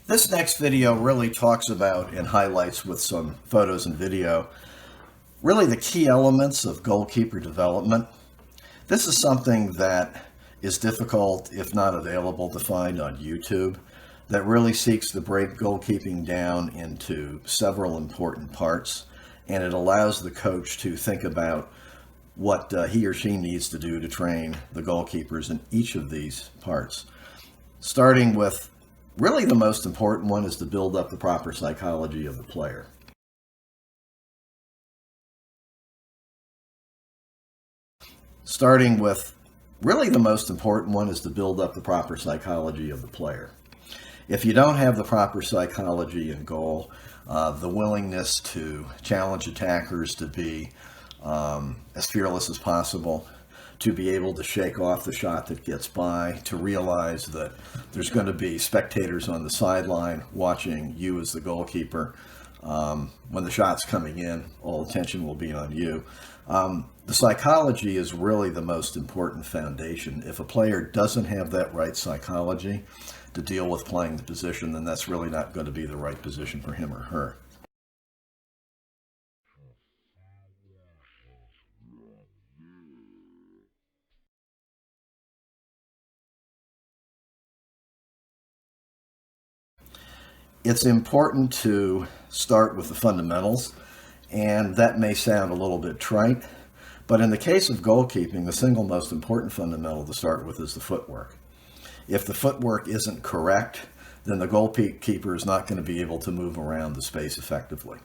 This next video really talks about and highlights with some photos and video really the key elements of goalkeeper development. This is something that is difficult, if not available, to find on YouTube, that really seeks to break goalkeeping down into several important parts, and it allows the coach to think about what he or she needs to do to train the goalkeepers in each of these parts. Starting with really the most important one is to build up the proper psychology of the player. Starting with really the most important one is to build up the proper psychology of the player. If you don't have the proper psychology in goal, the willingness to challenge attackers to be as fearless as possible, to be able to shake off the shot that gets by, to realize that there's going to be spectators on the sideline watching you as the goalkeeper. When the shot's coming in, all attention will be on you. The psychology is really the most important foundation. If a player doesn't have that right psychology to deal with playing the position, then that's really not going to be the right position for him or her. It's important to start with the fundamentals, and that may sound a little bit trite, but in the case of goalkeeping, the single most important fundamental to start with is the footwork. If the footwork isn't correct, then the goalkeeper is not going to be able to move around the space effectively.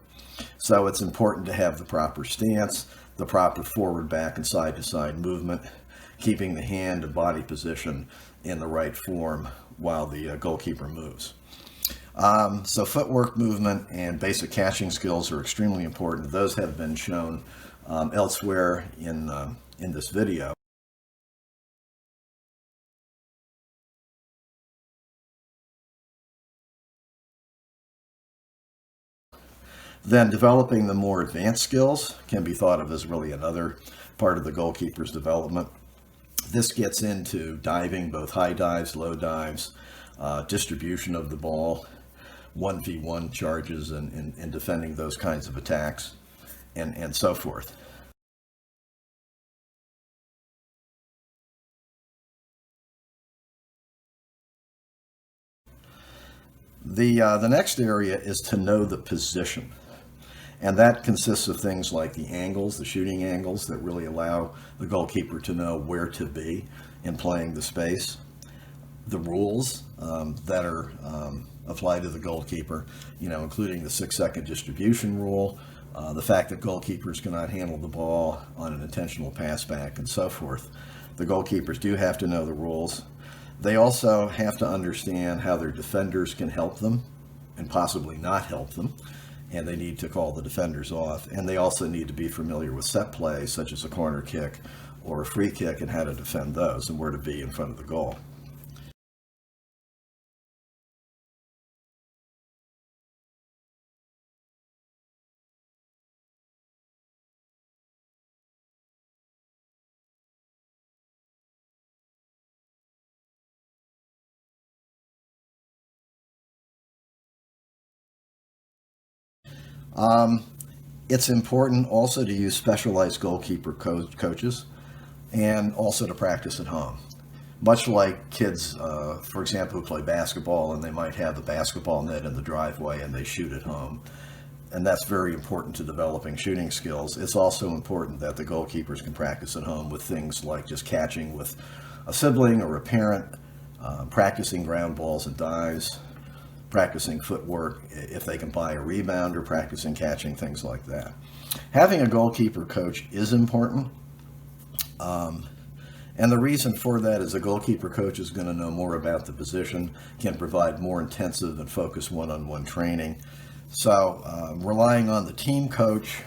So it's important to have the proper stance, the proper forward, back, and side-to-side movement, keeping the hand and body position in the right form while the goalkeeper moves. So footwork, movement, and basic catching skills are extremely important. Those have been shown elsewhere in this video. Then developing the more advanced skills can be thought of as really another part of the goalkeeper's development. This gets into diving, both high dives, low dives, distribution of the ball, 1v1 charges, and defending those kinds of attacks, and so forth. The next area is to know the position. And that consists of things like the angles, the shooting angles that really allow the goalkeeper to know where to be in playing the space. The rules that are applied to the goalkeeper, including the 6-second distribution rule, the fact that goalkeepers cannot handle the ball on an intentional pass back, and so forth. The goalkeepers do have to know the rules. They also have to understand how their defenders can help them and possibly not help them, and they need to call the defenders off. And they also need to be familiar with set plays, such as a corner kick or a free kick, and how to defend those and where to be in front of the goal. It's important also to use specialized goalkeeper coaches and also to practice at home. Much like kids, for example, who play basketball, and they might have the basketball net in the driveway and they shoot at home. And that's very important to developing shooting skills. It's also important that the goalkeepers can practice at home with things like just catching with a sibling or a parent, practicing ground balls and dives, practicing footwork if they can buy a rebound, or practicing catching, things like that. Having a goalkeeper coach is important. And the reason for that is a goalkeeper coach is going to know more about the position, can provide more intensive and focused one-on-one training. So relying on the team coach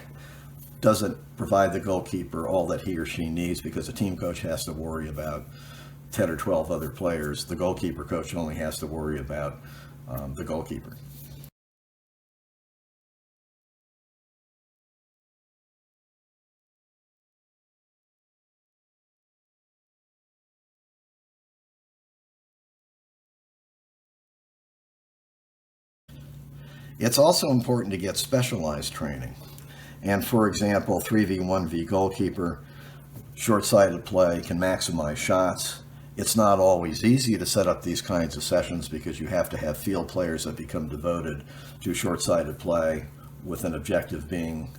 doesn't provide the goalkeeper all that he or she needs, because a team coach has to worry about 10 or 12 other players. The goalkeeper coach only has to worry about the goalkeeper. It's also important to get specialized training. And for example, 3v1v goalkeeper, short-sided play can maximize shots. It's not always easy to set up these kinds of sessions because you have to have field players that become devoted to short-sided play, with an objective being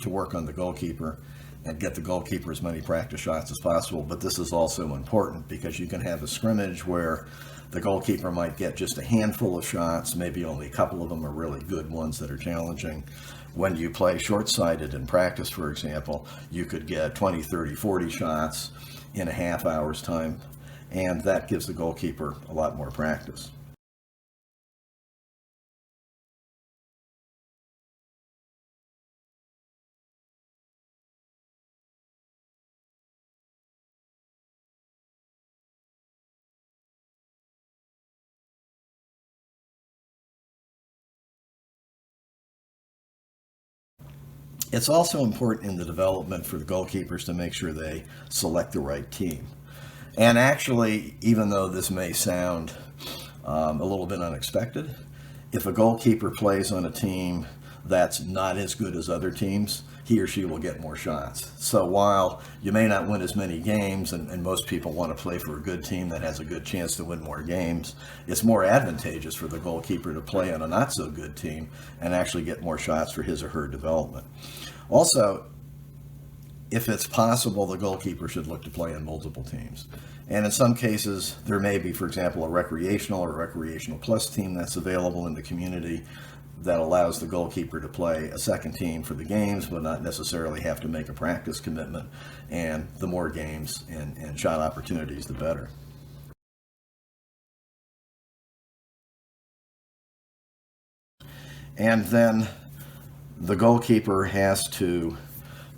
to work on the goalkeeper and get the goalkeeper as many practice shots as possible. But this is also important because you can have a scrimmage where the goalkeeper might get just a handful of shots, maybe only a couple of them are really good ones that are challenging. When you play short-sided in practice, for example, you could get 20, 30, 40 shots in a half hour's time, and that gives the goalkeeper a lot more practice. It's also important in the development for the goalkeepers to make sure they select the right team. And actually, even though this may sound a little bit unexpected, if a goalkeeper plays on a team that's not as good as other teams, he or she will get more shots. So while you may not win as many games, and most people want to play for a good team that has a good chance to win more games, it's more advantageous for the goalkeeper to play on a not so good team and actually get more shots for his or her development. Also, if it's possible, the goalkeeper should look to play in multiple teams. And in some cases, there may be, for example, a recreational or recreational plus team that's available in the community that allows the goalkeeper to play a second team for the games, but not necessarily have to make a practice commitment. And the more games and shot opportunities, the better. And then the goalkeeper has to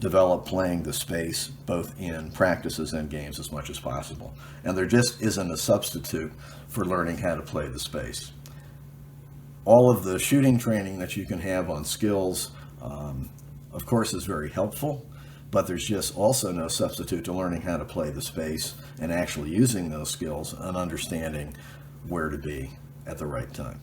develop playing the space both in practices and games as much as possible. And there just isn't a substitute for learning how to play the space. All of the shooting training that you can have on skills, of course, is very helpful, but there's just also no substitute to learning how to play the space and actually using those skills and understanding where to be at the right time.